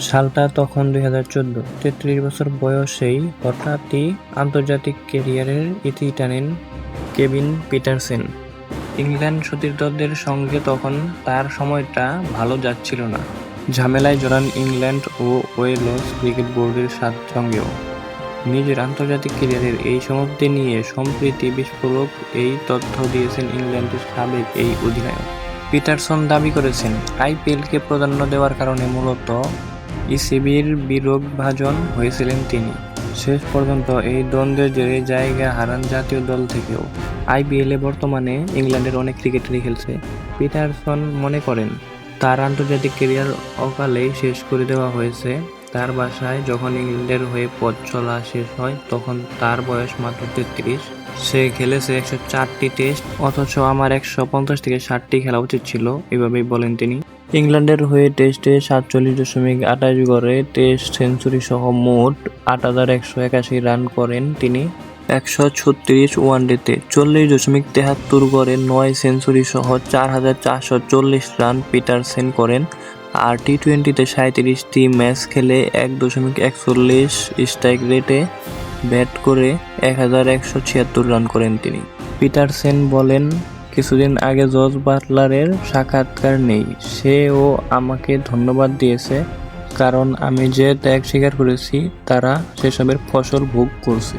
সালটা তখন 2014। 33 বছর বয়সেই হঠাৎই আন্তর্জাতিক ক্যারিয়ারের ইতি টানেন কেভিন পিটারসেন। ইংল্যান্ড সতীর্থদের সঙ্গে তখন তার সময়টা ভালো যাচ্ছিল না। ঝামেলায় জড়ান ইংল্যান্ড ও ওয়েলস ক্রিকেট বোর্ডের সঙ্গেও। নিজের আন্তর্জাতিক ক্যারিয়ারের এই সমাপ্তি নিয়ে সম্প্রতি বিস্ফোরক এই তথ্য দিয়েছেন ইংল্যান্ডের সাবেক এই অধিনায়ক। পিটারসন দাবি করেছেন, আইপিএলকে প্রাধান্য দেওয়ার কারণে মূলত ইসিবির বিরোধভাজন হয়েছিলেন তিনি। শেষ পর্যন্ত এই দ্বন্দ্বের জেরে জায়গা হারান জাতীয় দল থেকেও। আইপিএলে বর্তমানে ইংল্যান্ডের অনেক ক্রিকেটারই খেলছে। পিটারসন মনে করেন, তার আন্তর্জাতিক ক্যারিয়ার অকালেই শেষ করে দেওয়া হয়েছে। তার বাসায় যখন ইংল্যান্ডের হয়ে পথ চলা শেষ হয় তখন তার বয়স মাত্র 33। সে খেলেছে 104টি টেস্ট, অথচ আমার 150 থেকে 60টি খেলা উচিত ছিল, এভাবেই বলেন তিনি। ইংল্যান্ডের হয়ে টেস্টে 47.28 গড়ে টেস্ট সেঞ্চুরি সহ মোট 8,181 রান করেন তিনি। 136 ওয়ানডেতে 40.73 গড়ে 9 সেঞ্চুরি সহ 4,440 রান পিটারসেন করেন। আর টি-20তে 37টি ম্যাচ খেলে 1.41 স্ট্রাইক রেটে ব্যাট করে 1,176 রান করেন তিনি। পিটারসেন বলেন, কিছুদিন আগে জস বাটলারের সাক্ষাৎকার নেই। সেও আমাকে ধন্যবাদ দিয়েছে, কারণ আমি যে ত্যাগ স্বীকার করেছি তারা সেসবের ফসল ভোগ করছে।